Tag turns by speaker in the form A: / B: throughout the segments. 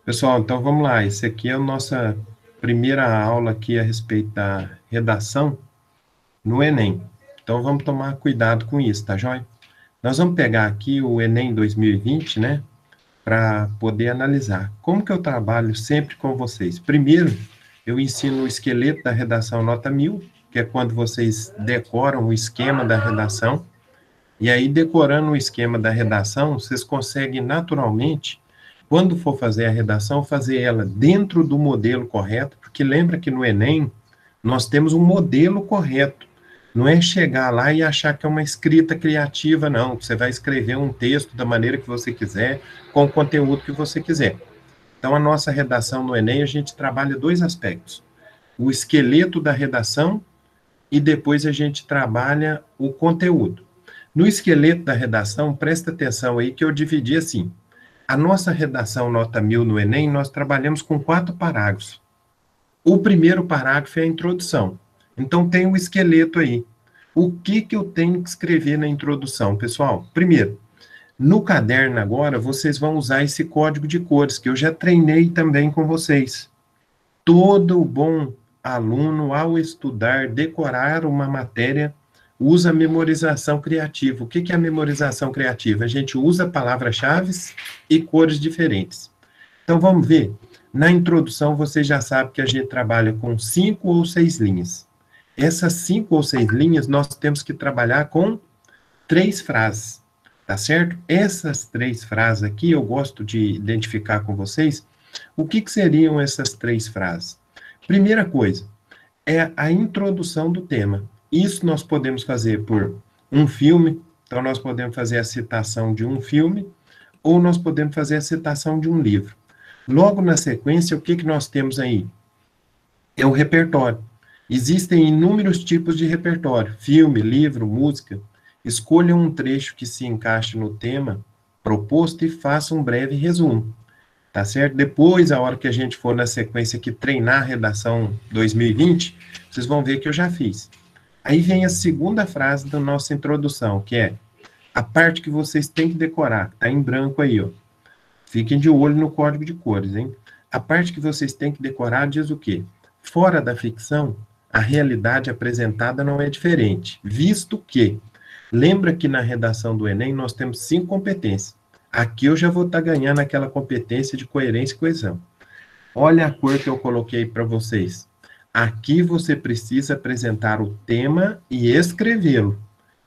A: Pessoal, então vamos lá. Esse aqui é a nossa primeira aula aqui a respeito da redação no Enem. Então vamos tomar cuidado com isso, tá joia? Nós vamos pegar aqui o Enem 2020, né, para poder analisar. Como que eu trabalho sempre com vocês? Primeiro, eu ensino o esqueleto da redação nota 1000, que é quando vocês decoram o esquema da redação. E aí, decorando o esquema da redação, vocês conseguem naturalmente, quando for fazer a redação, fazer ela dentro do modelo correto, porque lembra que no Enem nós temos um modelo correto. Não é chegar lá e achar que é uma escrita criativa, não. Você vai escrever um texto da maneira que você quiser, com o conteúdo que você quiser. Então, a nossa redação no Enem, a gente trabalha dois aspectos. O esqueleto da redação e depois a gente trabalha o conteúdo. No esqueleto da redação, presta atenção aí que eu dividi assim. A nossa redação nota 1000 no Enem, nós trabalhamos com 4 parágrafos. O primeiro parágrafo é a introdução. Então, tem o esqueleto aí. O que eu tenho que escrever na introdução, pessoal? Primeiro, no caderno agora, vocês vão usar esse código de cores, que eu já treinei também com vocês. Todo bom aluno, ao estudar, decorar uma matéria, usa memorização criativa. O que é a memorização criativa? A gente usa palavras-chave e cores diferentes. Então, vamos ver. Na introdução, você já sabe que a gente trabalha com 5 ou 6 linhas. Essas 5 ou 6 linhas, nós temos que trabalhar com 3 frases, tá certo? Essas 3 frases aqui, eu gosto de identificar com vocês, o que seriam essas 3 frases? Primeira coisa, é a introdução do tema. Isso nós podemos fazer por um filme, então nós podemos fazer a citação de um filme, ou nós podemos fazer a citação de um livro. Logo na sequência, o que nós temos aí? É o repertório. Existem inúmeros tipos de repertório, filme, livro, música. Escolha um trecho que se encaixe no tema proposto e faça um breve resumo. Tá certo? Depois, a hora que a gente for na sequência aqui treinar a redação 2020, vocês vão ver que eu já fiz. Aí vem a segunda frase da nossa introdução, que é a parte que vocês têm que decorar, tá em branco aí, ó. Fiquem de olho no código de cores, hein? A parte que vocês têm que decorar diz o quê? Fora da ficção, a realidade apresentada não é diferente, visto que, lembra que na redação do Enem nós temos 5 competências. Aqui eu já vou estar ganhando aquela competência de coerência e coesão. Olha a cor que eu coloquei para vocês. Aqui você precisa apresentar o tema e escrevê-lo,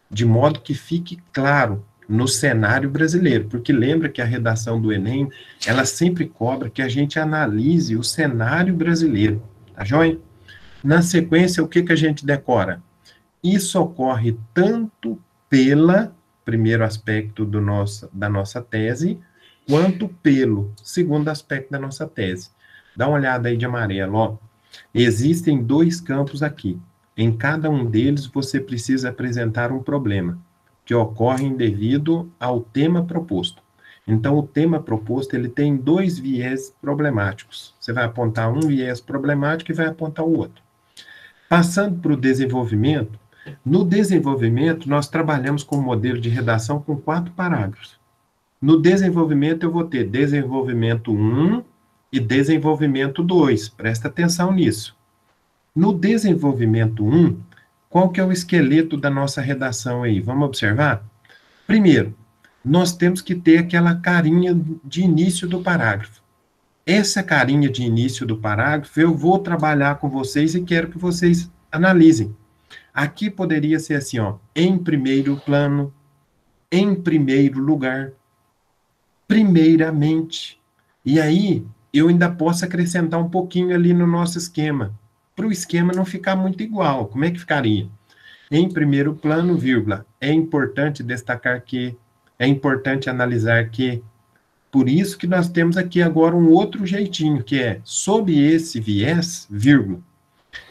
A: de modo que fique claro no cenário brasileiro, porque lembra que a redação do Enem, ela sempre cobra que a gente analise o cenário brasileiro, tá joia? Na sequência, o que a gente decora? Isso ocorre tanto pela primeiro aspecto da nossa tese, quanto pelo segundo aspecto da nossa tese. Dá uma olhada aí de amarelo, ó. Existem 2 campos aqui. Em cada um deles, você precisa apresentar um problema, que ocorre devido ao tema proposto. Então, o tema proposto, ele tem 2 viés problemáticos. Você vai apontar um viés problemático e vai apontar o outro. Passando para o desenvolvimento, no desenvolvimento, nós trabalhamos com um modelo de redação com 4 parágrafos. No desenvolvimento, eu vou ter desenvolvimento 1 e desenvolvimento 2. Presta atenção nisso. No desenvolvimento 1, qual que é o esqueleto da nossa redação aí? Vamos observar? Primeiro, nós temos que ter aquela carinha de início do parágrafo. Essa carinha de início do parágrafo, eu vou trabalhar com vocês e quero que vocês analisem. Aqui poderia ser assim, ó, em primeiro plano, em primeiro lugar, primeiramente. E aí, eu ainda posso acrescentar um pouquinho ali no nosso esquema, para o esquema não ficar muito igual. Como é que ficaria? Em primeiro plano, vírgula, é importante destacar que, é importante analisar que, por isso que nós temos aqui agora um outro jeitinho, que é, sob esse viés, vírgula.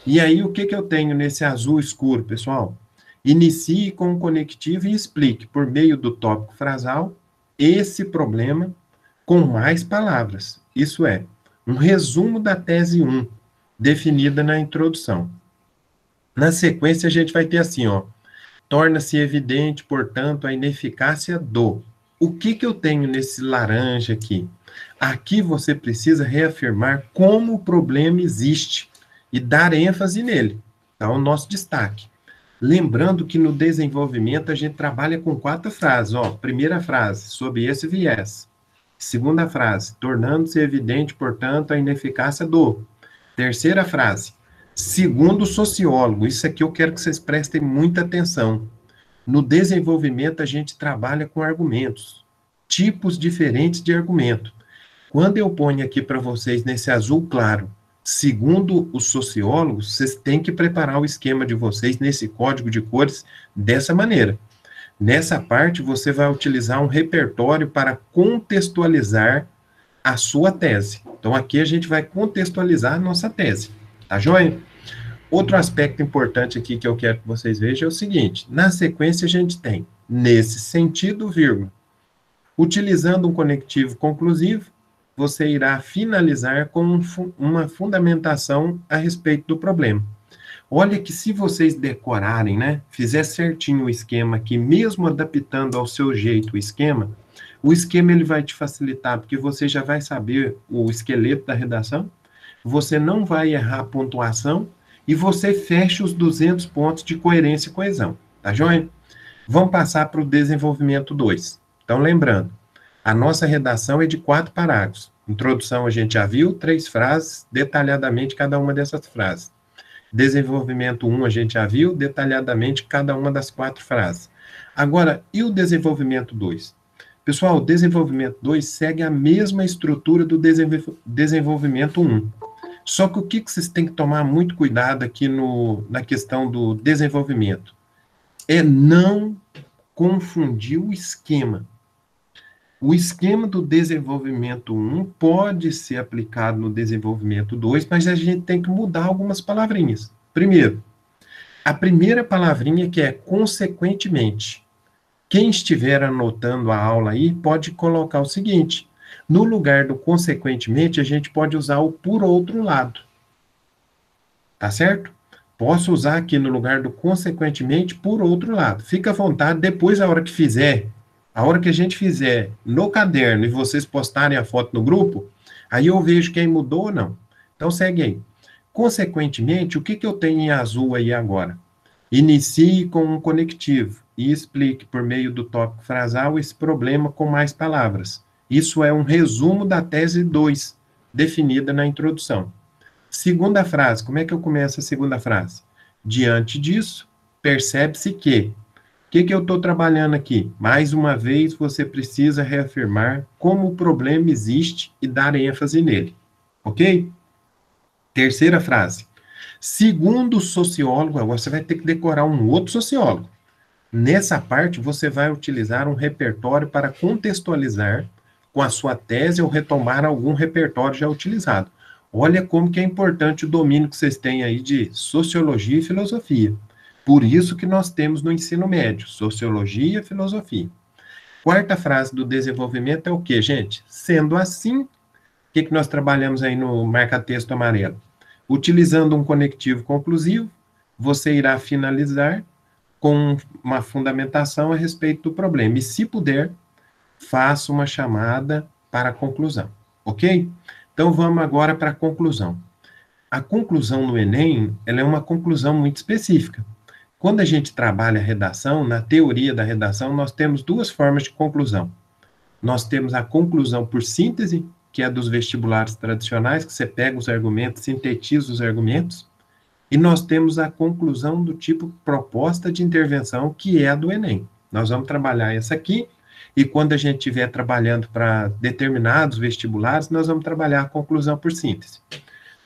A: E aí, o que eu tenho nesse azul escuro, pessoal? Inicie com o conectivo e explique, por meio do tópico frasal, esse problema com mais palavras. Isso é, um resumo da tese 1, definida na introdução. Na sequência, a gente vai ter assim, ó, torna-se evidente, portanto, a ineficácia do. O que que eu tenho nesse laranja aqui? Aqui você precisa reafirmar como o problema existe e dar ênfase nele. Tá o nosso destaque. Lembrando que no desenvolvimento a gente trabalha com 4 frases. Ó, primeira frase, sob esse viés. Segunda frase, tornando-se evidente, portanto, a ineficácia do. Terceira frase, segundo o sociólogo. Isso aqui eu quero que vocês prestem muita atenção. No desenvolvimento a gente trabalha com argumentos, tipos diferentes de argumento. Quando eu ponho aqui para vocês nesse azul claro, segundo os sociólogos, vocês têm que preparar o esquema de vocês nesse código de cores dessa maneira. Nessa parte, você vai utilizar um repertório para contextualizar a sua tese. Então, aqui a gente vai contextualizar a nossa tese. Tá joia? Outro aspecto importante aqui que eu quero que vocês vejam é o seguinte. Na sequência, a gente tem, nesse sentido, vírgula. Utilizando um conectivo conclusivo, você irá finalizar com uma fundamentação a respeito do problema. Olha que se vocês decorarem, né, fizer certinho o esquema aqui, mesmo adaptando ao seu jeito o esquema ele vai te facilitar, porque você já vai saber o esqueleto da redação, você não vai errar a pontuação, e você fecha os 200 pontos de coerência e coesão, tá joia? Vamos passar para o desenvolvimento 2. Então, lembrando, a nossa redação é de 4 parágrafos. Introdução a gente já viu, 3 frases, detalhadamente cada uma dessas frases. Desenvolvimento 1 a gente já viu, detalhadamente cada uma das 4 frases. Agora, e o desenvolvimento 2? Pessoal, o desenvolvimento 2 segue a mesma estrutura do desenvolvimento 1. Só que o que vocês têm que tomar muito cuidado aqui na questão do desenvolvimento? É não confundir o esquema. O esquema do desenvolvimento 1 pode ser aplicado no desenvolvimento 2, mas a gente tem que mudar algumas palavrinhas. Primeiro, a primeira palavrinha que é consequentemente. Quem estiver anotando a aula aí pode colocar o seguinte: no lugar do consequentemente, a gente pode usar o por outro lado. Tá certo? Posso usar aqui no lugar do consequentemente por outro lado. Fica à vontade, depois a hora que a gente fizer no caderno e vocês postarem a foto no grupo, aí eu vejo quem mudou ou não. Então segue aí. Consequentemente, o que eu tenho em azul aí agora? Inicie com um conectivo e explique por meio do tópico frasal esse problema com mais palavras. Isso é um resumo da tese 2, definida na introdução. Segunda frase, como é que eu começo a segunda frase? Diante disso, percebe-se que... O que eu estou trabalhando aqui? Mais uma vez, você precisa reafirmar como o problema existe e dar ênfase nele. Ok? Terceira frase. Segundo o sociólogo, agora você vai ter que decorar um outro sociólogo. Nessa parte, você vai utilizar um repertório para contextualizar com a sua tese ou retomar algum repertório já utilizado. Olha como que é importante o domínio que vocês têm aí de sociologia e filosofia. Por isso que nós temos no ensino médio, sociologia e filosofia. Quarta frase do desenvolvimento é o quê, gente? Sendo assim, o que nós trabalhamos aí no marca-texto amarelo? Utilizando um conectivo conclusivo, você irá finalizar com uma fundamentação a respeito do problema. E, se puder, faça uma chamada para a conclusão, ok? Então, vamos agora para a conclusão. A conclusão no Enem, ela é uma conclusão muito específica. Quando a gente trabalha a redação, na teoria da redação, nós temos 2 formas de conclusão. Nós temos a conclusão por síntese, que é dos vestibulares tradicionais, que você pega os argumentos, sintetiza os argumentos, e nós temos a conclusão do tipo proposta de intervenção, que é a do Enem. Nós vamos trabalhar essa aqui, e quando a gente estiver trabalhando para determinados vestibulares, nós vamos trabalhar a conclusão por síntese.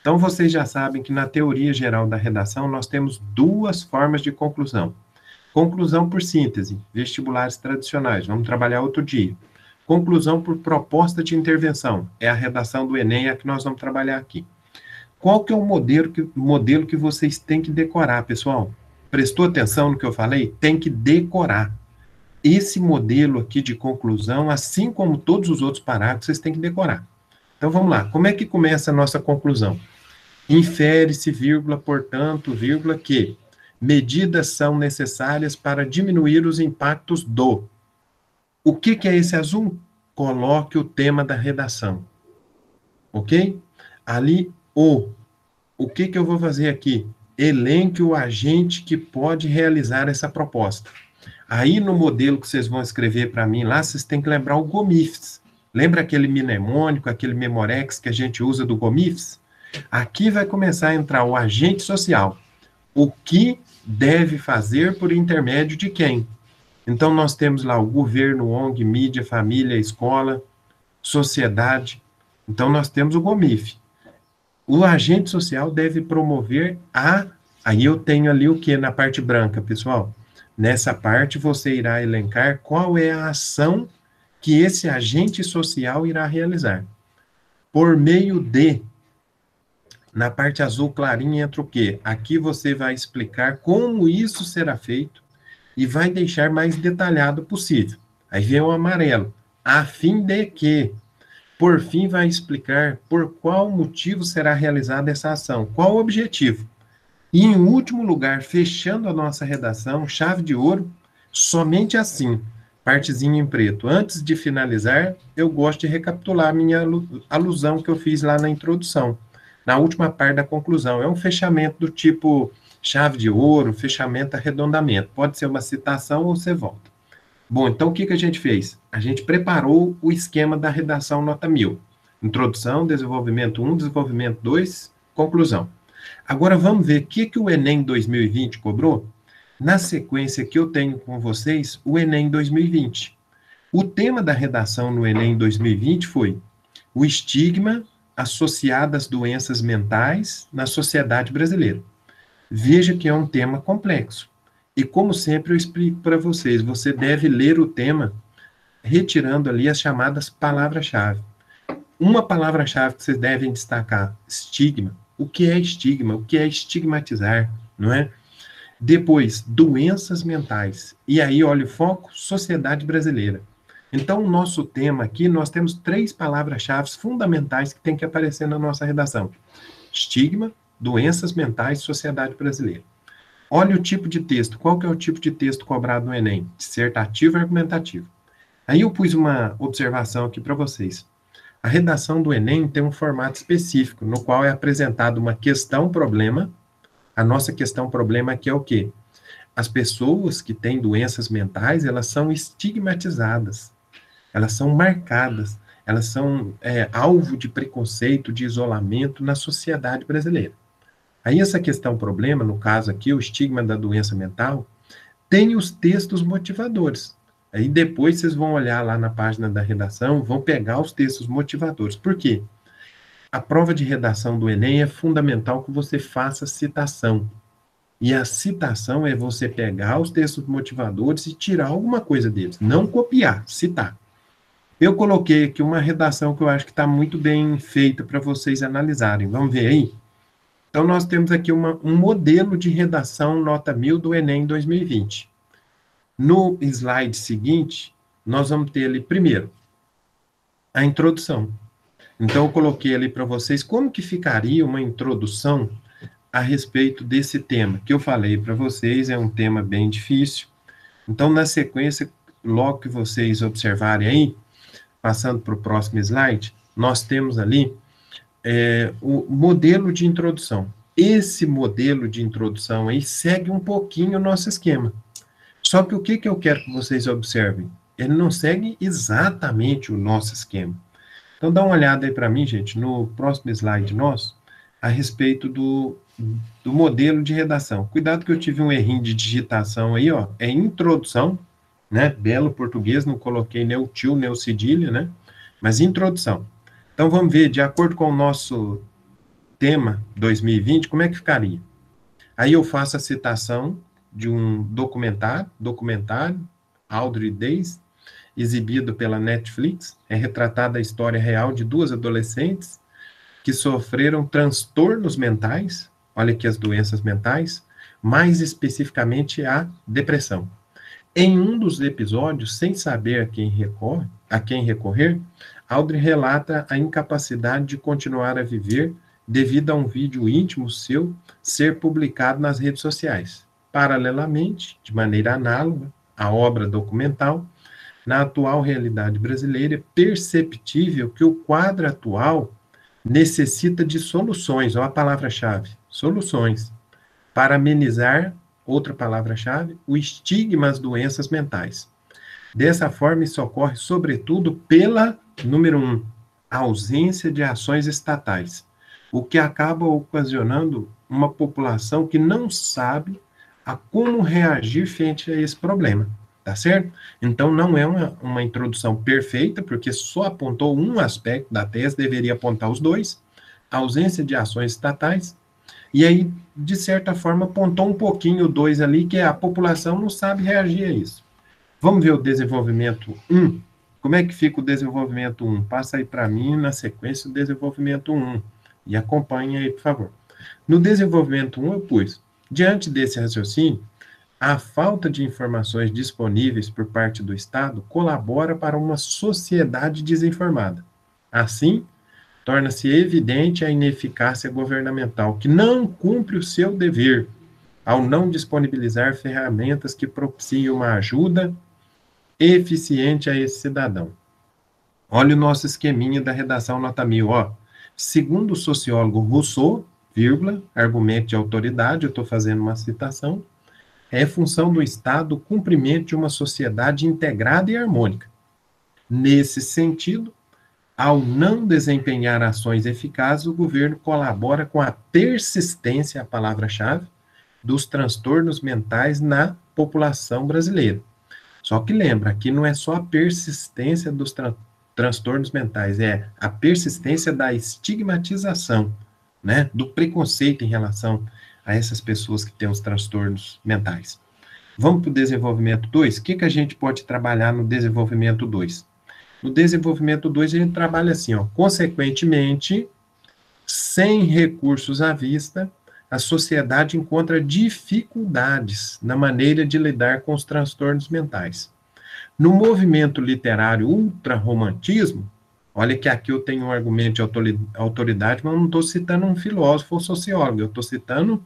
A: Então, vocês já sabem que na teoria geral da redação, nós temos 2 formas de conclusão. Conclusão por síntese, vestibulares tradicionais, vamos trabalhar outro dia. Conclusão por proposta de intervenção, é a redação do Enem, a que nós vamos trabalhar aqui. Qual que é o modelo que vocês têm que decorar, pessoal? Prestou atenção no que eu falei? Tem que decorar. Esse modelo aqui de conclusão, assim como todos os outros parágrafos, vocês têm que decorar. Então, vamos lá. Como é que começa a nossa conclusão? Infere-se, vírgula, portanto, vírgula, que medidas são necessárias para diminuir os impactos do. O que é esse azul? Coloque o tema da redação, ok? Ali, o que eu vou fazer aqui? Elenque o agente que pode realizar essa proposta. Aí, no modelo que vocês vão escrever para mim lá, vocês têm que lembrar o GOMIFS. Lembra aquele mnemônico, aquele Memorex que a gente usa do GOMIFS? Aqui vai começar a entrar o agente social. O que deve fazer por intermédio de quem? Então, nós temos lá o governo, ONG, mídia, família, escola, sociedade. Então, nós temos o GOMIF. O agente social deve promover a... Aí eu tenho ali o que na parte branca, pessoal? Nessa parte, você irá elencar qual é a ação que esse agente social irá realizar. Por meio de... Na parte azul clarinha entra o quê? Aqui você vai explicar como isso será feito e vai deixar mais detalhado possível. Aí vem o amarelo. A fim de que... Por fim, vai explicar por qual motivo será realizada essa ação, qual o objetivo. E, em último lugar, fechando a nossa redação, chave de ouro, somente assim, partezinha em preto. Antes de finalizar, eu gosto de recapitular a minha alusão que eu fiz lá na introdução, na última parte da conclusão. É um fechamento do tipo chave de ouro, fechamento, arredondamento. Pode ser uma citação ou você volta. Bom, então o que a gente fez? A gente preparou o esquema da redação nota 1000. Introdução, desenvolvimento 1, desenvolvimento 2, conclusão. Agora vamos ver o que o Enem 2020 cobrou? Na sequência que eu tenho com vocês, o Enem 2020. O tema da redação no Enem 2020 foi o estigma associado às doenças mentais na sociedade brasileira. Veja que é um tema complexo. E como sempre eu explico para vocês, você deve ler o tema retirando ali as chamadas palavras-chave. Uma palavra-chave que vocês devem destacar, estigma. O que é estigma? O que é estigmatizar, não é? Depois, doenças mentais. E aí, olha o foco, sociedade brasileira. Então, o nosso tema aqui, nós temos 3 palavras-chave fundamentais que tem que aparecer na nossa redação. Estigma, doenças mentais, sociedade brasileira. Olha o tipo de texto. Qual que é o tipo de texto cobrado no Enem? Dissertativo e argumentativo. Aí eu pus uma observação aqui para vocês. A redação do Enem tem um formato específico, no qual é apresentada uma questão-problema. A nossa questão-problema aqui é o quê? As pessoas que têm doenças mentais, elas são estigmatizadas. Elas são marcadas. Elas são alvo de preconceito, de isolamento na sociedade brasileira. Aí essa questão-problema, no caso aqui, o estigma da doença mental, tem os textos motivadores. Aí depois vocês vão olhar lá na página da redação, vão pegar os textos motivadores. Por quê? A prova de redação do Enem é fundamental que você faça citação. E a citação é você pegar os textos motivadores e tirar alguma coisa deles. Não copiar, citar. Eu coloquei aqui uma redação que eu acho que está muito bem feita para vocês analisarem. Vamos ver aí? Então, nós temos aqui um modelo de redação nota 1000 do Enem 2020. No slide seguinte, nós vamos ter ali, primeiro, a introdução. Então, eu coloquei ali para vocês como que ficaria uma introdução a respeito desse tema, que eu falei para vocês, é um tema bem difícil. Então, na sequência, logo que vocês observarem aí, passando para o próximo slide, nós temos ali o modelo de introdução. Esse modelo de introdução aí segue um pouquinho o nosso esquema. Só que o que eu quero que vocês observem? Ele não segue exatamente o nosso esquema. Então, dá uma olhada aí para mim, gente, no próximo slide nosso, a respeito do modelo de redação. Cuidado que eu tive um errinho de digitação aí, ó. É introdução, né? Belo português, não coloquei nem o tio, nem o cedilha, né? Mas introdução. Então, vamos ver, de acordo com o nosso tema 2020, como é que ficaria? Aí eu faço a citação de um documentário, Audrey Days, exibido pela Netflix. É retratada a história real de 2 adolescentes que sofreram transtornos mentais, olha aqui as doenças mentais, mais especificamente a depressão. Em um dos episódios, sem saber a quem recorrer, Audrey relata a incapacidade de continuar a viver devido a um vídeo íntimo seu ser publicado nas redes sociais. Paralelamente, de maneira análoga à obra documental, na atual realidade brasileira, é perceptível que o quadro atual necessita de soluções, ó a palavra-chave, soluções, para amenizar, outra palavra-chave, o estigma às doenças mentais. Dessa forma, isso ocorre, sobretudo, pela, número um, ausência de ações estatais, o que acaba ocasionando uma população que não sabe a como reagir frente a esse problema, tá certo? Então, não é uma introdução perfeita, porque só apontou um aspecto da tese, deveria apontar os dois, a ausência de ações estatais, e aí, de certa forma, apontou um pouquinho o dois ali, que é a população não sabe reagir a isso. Vamos ver o desenvolvimento um. Como é que fica o desenvolvimento um? Passa aí para mim, na sequência, o desenvolvimento um. E acompanhe aí, por favor. No desenvolvimento um, eu pus, diante desse raciocínio, a falta de informações disponíveis por parte do Estado colabora para uma sociedade desinformada. Assim, torna-se evidente a ineficácia governamental, que não cumpre o seu dever ao não disponibilizar ferramentas que propiciem uma ajuda eficiente a esse cidadão. Olha o nosso esqueminha da redação nota 1000, ó. Segundo o sociólogo Rousseau, vírgula, argumento de autoridade, eu estou fazendo uma citação, é função do Estado o cumprimento de uma sociedade integrada e harmônica. Nesse sentido, ao não desempenhar ações eficazes, o governo colabora com a persistência, a palavra-chave, dos transtornos mentais na população brasileira. Só que lembra, aqui não é só a persistência dos transtornos mentais, é a persistência da estigmatização, né, do preconceito em relação a essas pessoas que têm os transtornos mentais. Vamos para o desenvolvimento 2? O que a gente pode trabalhar no desenvolvimento 2? No desenvolvimento 2 a gente trabalha assim, ó, consequentemente, sem recursos à vista, a sociedade encontra dificuldades na maneira de lidar com os transtornos mentais. No movimento literário ultrarromantismo, olha que aqui eu tenho um argumento de autoridade, mas eu não estou citando um filósofo ou sociólogo, eu estou citando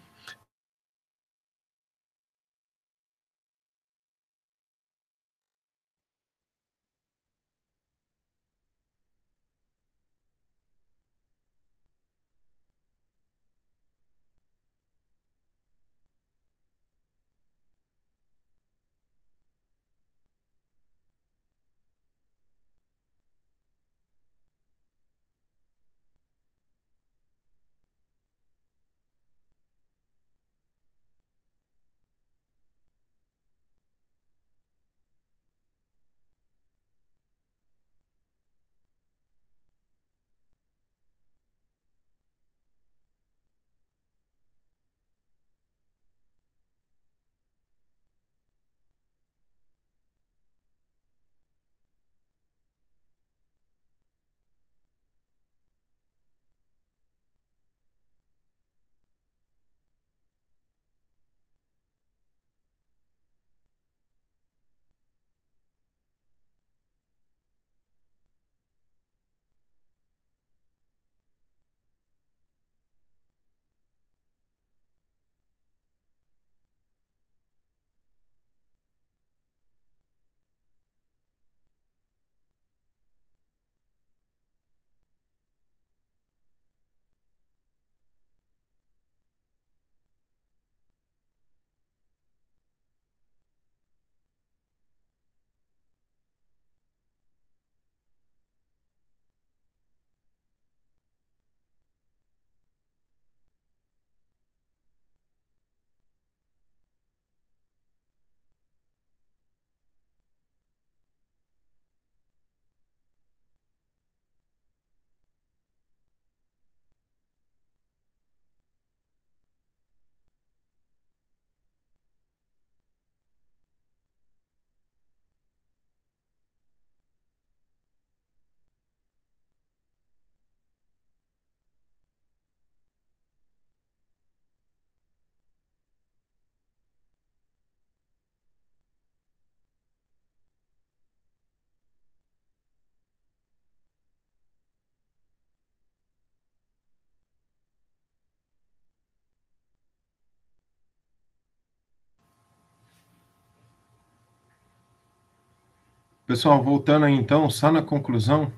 A: Pessoal, voltando aí então, só na conclusão,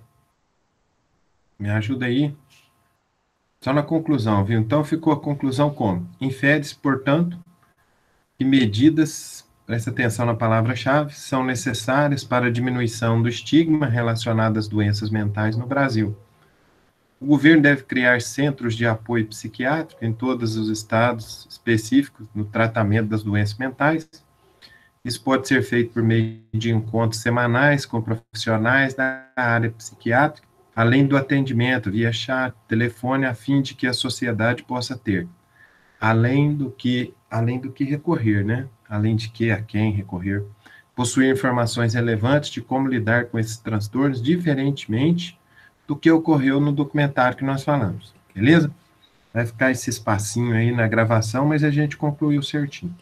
A: me ajuda aí. Só na conclusão, viu? Então ficou a conclusão como? Infere-se, portanto, que medidas, presta atenção na palavra-chave, são necessárias para a diminuição do estigma relacionado às doenças mentais no Brasil. O governo deve criar centros de apoio psiquiátrico em todos os estados específicos no tratamento das doenças mentais. Isso pode ser feito por meio de encontros semanais com profissionais da área psiquiátrica, além do atendimento via chat, telefone, a fim de que a sociedade possa ter, além do que recorrer, né? Além de que a quem recorrer, possuir informações relevantes de como lidar com esses transtornos, diferentemente do que ocorreu no documentário que nós falamos, beleza? Vai ficar esse espacinho aí na gravação, mas a gente concluiu certinho.